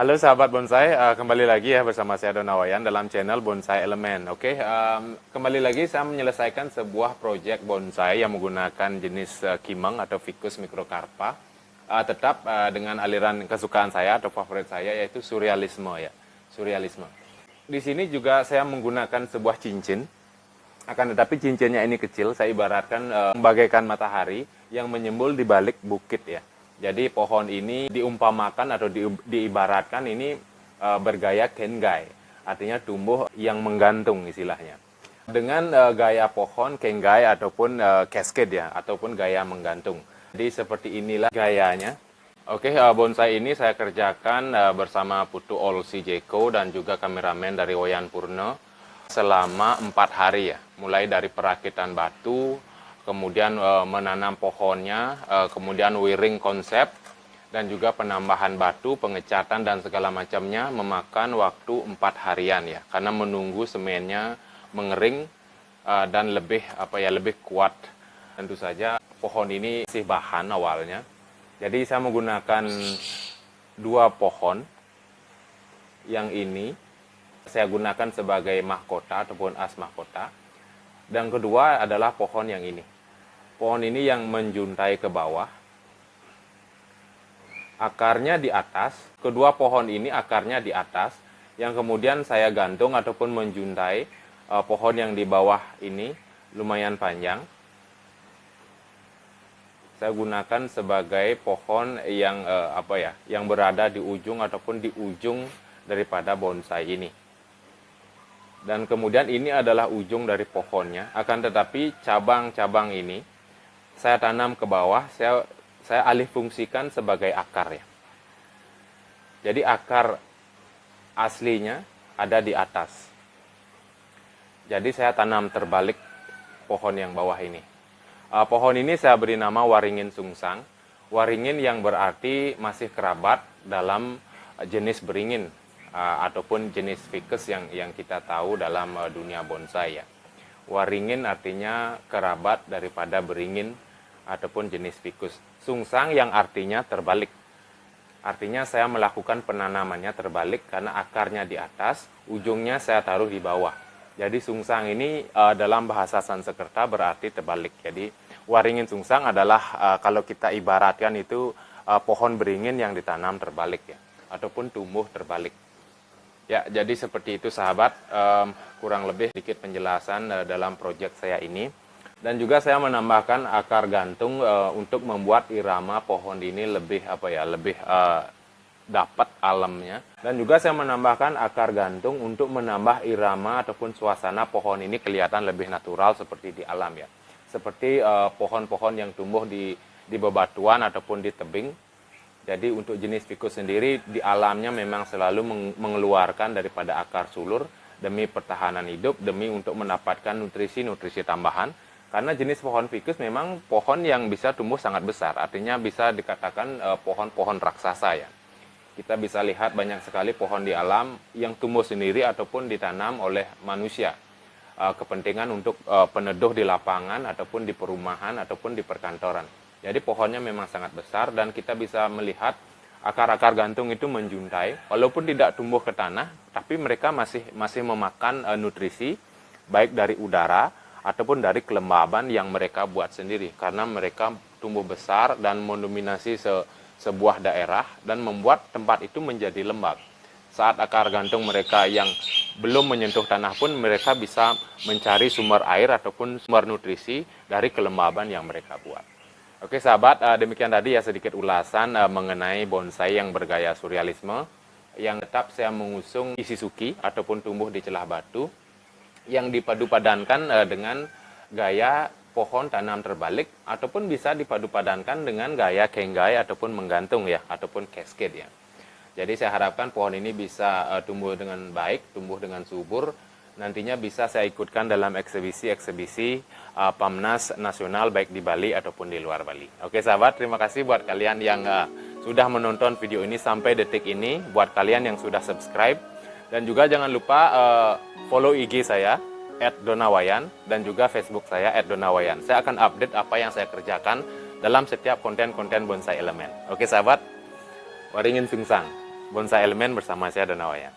Halo sahabat bonsai, kembali lagi ya bersama saya Donawayan dalam channel Bonsai Elemen. Oke, kembali lagi saya menyelesaikan sebuah proyek bonsai yang menggunakan jenis kimeng atau ficus microcarpa, tetap dengan aliran kesukaan saya atau favorit saya, yaitu surrealisme ya, surrealisme. Di sini juga saya menggunakan sebuah cincin, akan tetapi cincinnya ini kecil, saya ibaratkan bagaikan matahari yang menyembul di balik bukit ya. Jadi pohon ini diumpamakan atau diibaratkan ini bergaya kengai, artinya tumbuh yang menggantung istilahnya. Dengan gaya pohon kengai ataupun cascade ya, ataupun gaya menggantung. Jadi seperti inilah gayanya. Oke, bonsai ini saya kerjakan bersama Putu Olsi Jeko dan juga kameramen dari Wayan Purno selama 4 hari ya. Mulai dari perakitan batu, kemudian menanam pohonnya, kemudian wiring konsep, dan juga penambahan batu, pengecatan dan segala macamnya memakan waktu 4 harian ya, karena menunggu semennya mengering dan lebih lebih kuat. Tentu saja pohon ini masih bahan awalnya, jadi saya menggunakan 2 pohon. Yang ini saya gunakan sebagai mahkota ataupun as mahkota. Dan kedua adalah pohon yang ini. Pohon ini yang menjuntai ke bawah. Akarnya di atas. Kedua pohon ini akarnya di atas. Yang kemudian saya gantung ataupun menjuntai pohon yang di bawah ini lumayan panjang. Saya gunakan sebagai pohon yang yang berada di ujung ataupun di ujung daripada bonsai ini. Dan kemudian ini adalah ujung dari pohonnya, akan tetapi cabang-cabang ini saya tanam ke bawah, saya alih fungsikan sebagai akar ya. Jadi akar aslinya ada di atas. Jadi saya tanam terbalik pohon yang bawah ini. Pohon ini saya beri nama waringin sungsang. Waringin yang berarti masih kerabat dalam jenis beringin. Ataupun jenis ficus yang kita tahu dalam dunia bonsai ya. Waringin artinya kerabat daripada beringin ataupun jenis ficus. Sungsang yang artinya terbalik. Artinya saya melakukan penanamannya terbalik karena akarnya di atas, ujungnya saya taruh di bawah. Jadi sungsang ini dalam bahasa Sanskerta berarti terbalik. Jadi waringin sungsang adalah kalau kita ibaratkan itu pohon beringin yang ditanam terbalik ya, ataupun tumbuh terbalik. Ya, jadi seperti itu sahabat, kurang lebih sedikit penjelasan dalam proyek saya ini. Dan juga saya menambahkan akar gantung untuk membuat irama pohon ini lebih lebih dapat alamnya. Dan juga saya menambahkan akar gantung untuk menambah irama ataupun suasana pohon ini kelihatan lebih natural seperti di alam ya. Seperti pohon-pohon yang tumbuh di bebatuan ataupun di tebing. Jadi untuk jenis ficus sendiri di alamnya memang selalu mengeluarkan daripada akar sulur demi pertahanan hidup, demi untuk mendapatkan nutrisi-nutrisi tambahan. Karena jenis pohon ficus memang pohon yang bisa tumbuh sangat besar, artinya bisa dikatakan pohon-pohon raksasa ya. Kita bisa lihat banyak sekali pohon di alam yang tumbuh sendiri ataupun ditanam oleh manusia. Kepentingan untuk peneduh di lapangan ataupun di perumahan ataupun di perkantoran. Jadi pohonnya memang sangat besar dan kita bisa melihat akar-akar gantung itu menjuntai. Walaupun tidak tumbuh ke tanah, tapi mereka masih memakan nutrisi baik dari udara ataupun dari kelembaban yang mereka buat sendiri. Karena mereka tumbuh besar dan mendominasi sebuah daerah dan membuat tempat itu menjadi lembab. Saat akar gantung mereka yang belum menyentuh tanah pun mereka bisa mencari sumber air ataupun sumber nutrisi dari kelembaban yang mereka buat. Oke sahabat, demikian tadi ya sedikit ulasan mengenai bonsai yang bergaya surrealisme. Yang tetap saya mengusung Ishizuki ataupun tumbuh di celah batu yang dipadu-padankan dengan gaya pohon tanam terbalik ataupun bisa dipadu-padankan dengan gaya kenggai ataupun menggantung ya ataupun cascade ya. Jadi saya harapkan pohon ini bisa tumbuh dengan baik, tumbuh dengan subur. Nantinya bisa saya ikutkan dalam eksibisi PAMNAS nasional baik di Bali ataupun di luar Bali. Oke sahabat, terima kasih buat kalian yang sudah menonton video ini sampai detik ini. Buat kalian yang sudah subscribe. Dan juga jangan lupa follow IG saya @donawayan dan juga Facebook saya @donawayan. Saya akan update apa yang saya kerjakan dalam setiap konten-konten bonsai elemen. Oke sahabat, waringin sungsang. Bonsai elemen bersama saya Donawayan.